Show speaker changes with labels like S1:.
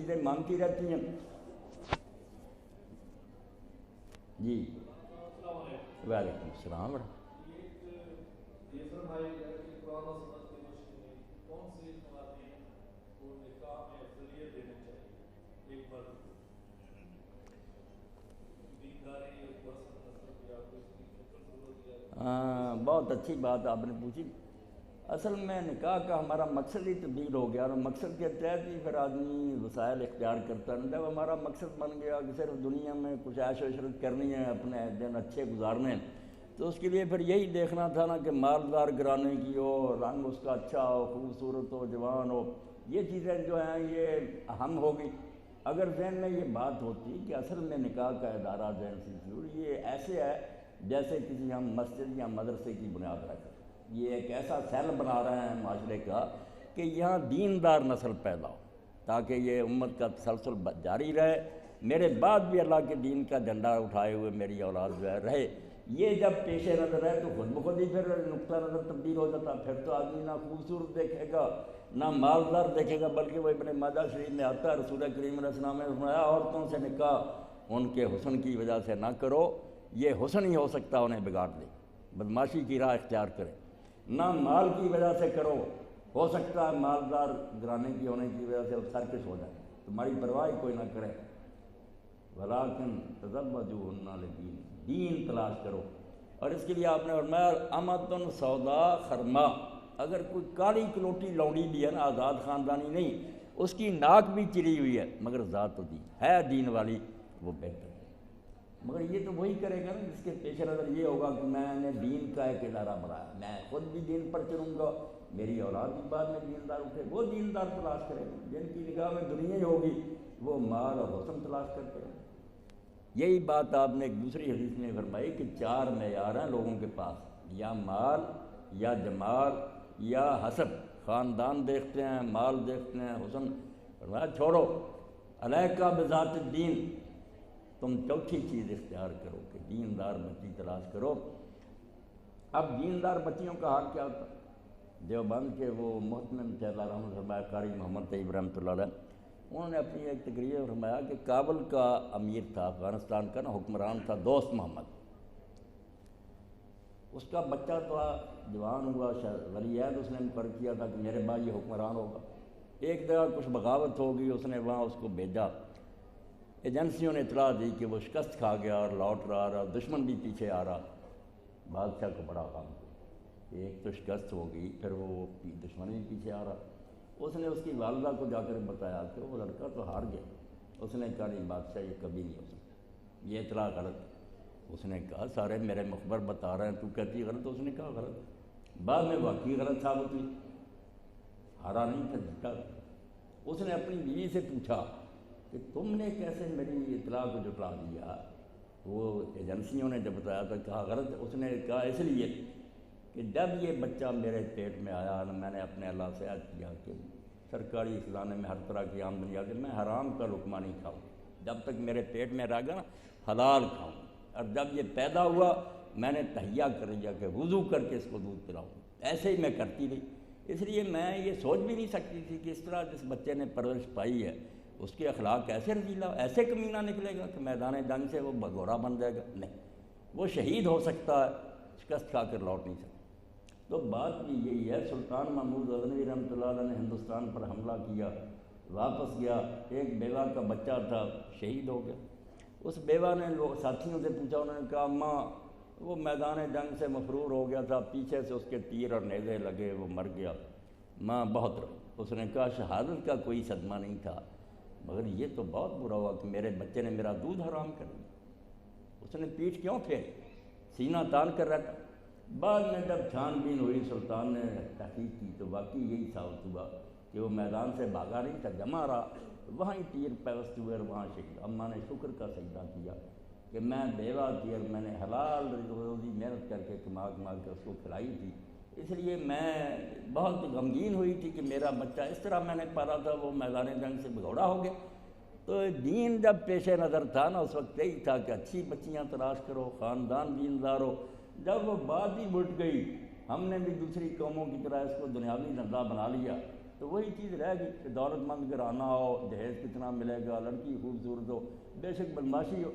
S1: چیزیں مانگتی رہتی ہیں. جی وعلیکم السلام. بہت اچھی بات آپ نے پوچھی. اصل میں نکاح کا ہمارا مقصد ہی تبدیل ہو گیا، اور مقصد کے تحت ہی پھر آدمی وسائل اختیار کرتا ہے. جب ہمارا مقصد بن گیا کہ صرف دنیا میں کچھ عیش و عشرت کرنی ہے، اپنے دن اچھے گزارنے، تو اس کے لیے پھر یہی دیکھنا تھا نا کہ مالدار گھرانے کی ہو، رنگ اس کا اچھا ہو، خوبصورت ہو، جوان ہو. یہ چیزیں جو ہیں یہ اہم ہوگی. اگر ذہن میں یہ بات ہوتی کہ اصل میں نکاح کا ادارہ ذہن سے ضرور یہ ایسے ہے جیسے کسی ہم مسجد یا مدرسے کی بنیاد رکھیں. یہ ایک ایسا سیل بنا رہے ہیں معاشرے کا کہ یہاں دیندار نسل پیدا ہو، تاکہ یہ امت کا تسلسل جاری رہے. میرے بعد بھی اللہ کے دین کا جھنڈا اٹھائے ہوئے میری اولاد جو ہے رہے. یہ جب پیش نظر ہے تو خود بخود ہی پھر نقطہ نظر تبدیل ہو جاتا. پھر تو آدمی نہ خوبصورت دیکھے گا نہ مالدار دیکھے گا، بلکہ وہ ابن ماجہ شریف میں آتا ہے رسول کریم علیہ السلام نے فرمایا عورتوں سے نکاح ان کے حسن کی وجہ سے نہ کرو، یہ حسن ہی ہو سکتا انہیں بگاڑ دے. بدماشی کی راہ اختیار کرے. نہ مال کی وجہ سے کرو، ہو سکتا ہے مالدار گھرانے کی ہونے کی وجہ سے وہ سرکش ہو جائے، تمہاری پرواہ کوئی نہ کرے. ولیکن تزوجوہن لدین، دین تلاش کرو. اور اس کے لیے آپ نے فرمایا امۃ سودا خرما، اگر کوئی کالی کلوٹی لونڈی بھی ہے نا، آزاد خاندانی نہیں، اس کی ناک بھی چری ہوئی ہے مگر ذات و دین ہے، دین والی، وہ بہتر ہے. مگر یہ تو وہی کرے گا نا جس کے پیش نظر یہ ہوگا کہ میں نے دین کا ایک ادارہ بنایا، میں خود بھی دین پر چلوں گا، میری اولاد بھی بعد میں دیندار اٹھے. وہ دیندار تلاش کرے گا. جن کی نگاہ میں دنیا ہی ہوگی وہ مال اور حسن تلاش کرتے ہیں. یہی بات آپ نے ایک دوسری حدیث میں فرمائی کہ 4 معیار ہیں لوگوں کے پاس، یا مال یا جمال یا حسب. خاندان دیکھتے ہیں، مال دیکھتے ہیں، حسن. فرمایا چھوڑو، علیکا بذات الدین، تم چوتھی چیز اختیار کرو کہ دیندار بچی تلاش کرو. اب دیندار بچیوں کا حال کیا ہوتا؟ دیوبند کے وہ محتمم چہلہ رحمۃ اللہ قاری محمد طیب رحمۃ اللہ علیہ، انہوں نے اپنی ایک تقریر میں فرمایا کہ کابل کا امیر تھا، افغانستان کا نا حکمران تھا دوست محمد. اس کا بچہ تو جوان ہوا، ولی عہد اس نے مقرر کیا تھا کہ میرے بعد یہ حکمران ہوگا. ایک جگہ کچھ بغاوت ہوگی، اس نے وہاں اس کو بھیجا. ایجنسیوں نے اطلاع دی کہ وہ شکست کھا گیا اور لوٹ رہا، دشمن بھی پیچھے آ رہا. بادشاہ کو بڑا غم، ایک تو شکست ہو گئی، پھر وہ دشمن بھی پیچھے آ رہا. اس نے اس کی والدہ کو جا کر بتایا کہ وہ لڑکا تو ہار گیا. اس نے کہا نہیں بادشاہ، یہ کبھی نہیں ہو سکتا، یہ اطلاع غلط. اس نے کہا سارے میرے مخبر بتا رہے ہیں، تو کہتی غلط. اس نے کہا غلط. بعد میں واقعی غلط ثابت ہوئی، ہارا نہیں تھا، جھٹا. اس نے اپنی بیوی سے پوچھا کہ تم نے کیسے میری اطلاع کو جھٹلا دیا؟ وہ ایجنسیوں نے جب بتایا تو کہا غلط. اس نے کہا اس لیے کہ جب یہ بچہ میرے پیٹ میں آیا نا، میں نے اپنے اللہ سے عہد کیا کہ سرکاری خزانے میں ہر طرح کی آمدنی آ کے میں حرام کا لقمہ نہیں کھاؤں، جب تک میرے پیٹ میں رہ گا نا حلال کھاؤں. اور جب یہ پیدا ہوا میں نے تہیہ کر لیا کہ وضو کر کے اس کو دودھ پلاؤں. ایسے ہی میں کرتی رہی. اس لیے میں یہ سوچ بھی نہیں سکتی تھی کہ اس طرح جس بچے نے پرورش پائی ہے اس کے اخلاق ایسے رزیلا، ایسے کمینہ نکلے گا کہ میدان جنگ سے وہ بھگوڑا بن جائے گا. نہیں، وہ شہید ہو سکتا ہے، شکست کھا کر لوٹ نہیں سکتا. تو بات بھی یہی ہے. سلطان محمود غزنوی رحمۃ اللہ علیہ نے ہندوستان پر حملہ کیا، واپس گیا، ایک بیوہ کا بچہ تھا، شہید ہو گیا. اس بیوہ نے ساتھیوں سے پوچھا، انہوں نے کہا ماں وہ میدان جنگ سے مفرور ہو گیا تھا، پیچھے سے اس کے تیر اور نیزے لگے، وہ مر گیا. ماں بہت روئی. اس نے کہا شہادت کا کوئی صدمہ نہیں تھا، مگر یہ تو بہت برا ہوا کہ میرے بچے نے میرا دودھ حرام کر دیا. اس نے پیٹھ کیوں پھیری، سینہ تان کر رہتا. بعد میں جب چھان بین ہوئی، سلطان نے تحقیق کی تو واقعی یہی ثابت ہوا کہ وہ میدان سے بھاگا نہیں تھا، جمع رہا، وہاں ہی تیر پیوست ہوئے اور وہاں شہید. اماں نے شکر کا سجدہ کیا کہ میں بیوہ تھی اور میں نے حلال روزی محنت کر کے کما کے اس کو کھلائی تھی. اس لیے میں بہت غمگین ہوئی تھی کہ میرا بچہ اس طرح میں نے پالا تھا وہ میدان جنگ سے بھگوڑا ہو گیا. تو دین جب پیش نظر تھا نا، اس وقت یہی تھا کہ اچھی بچیاں تلاش کرو، خاندان دیندار ہو. جب وہ بات ہی الٹ گئی، ہم نے بھی دوسری قوموں کی طرح اس کو دنیاوی دھندا بنا لیا، تو وہی چیز رہ گئی کہ دولت مند گھرانہ ہو، جہیز کتنا ملے گا، لڑکی خوبصورت ہو، بے شک بدماشی ہو،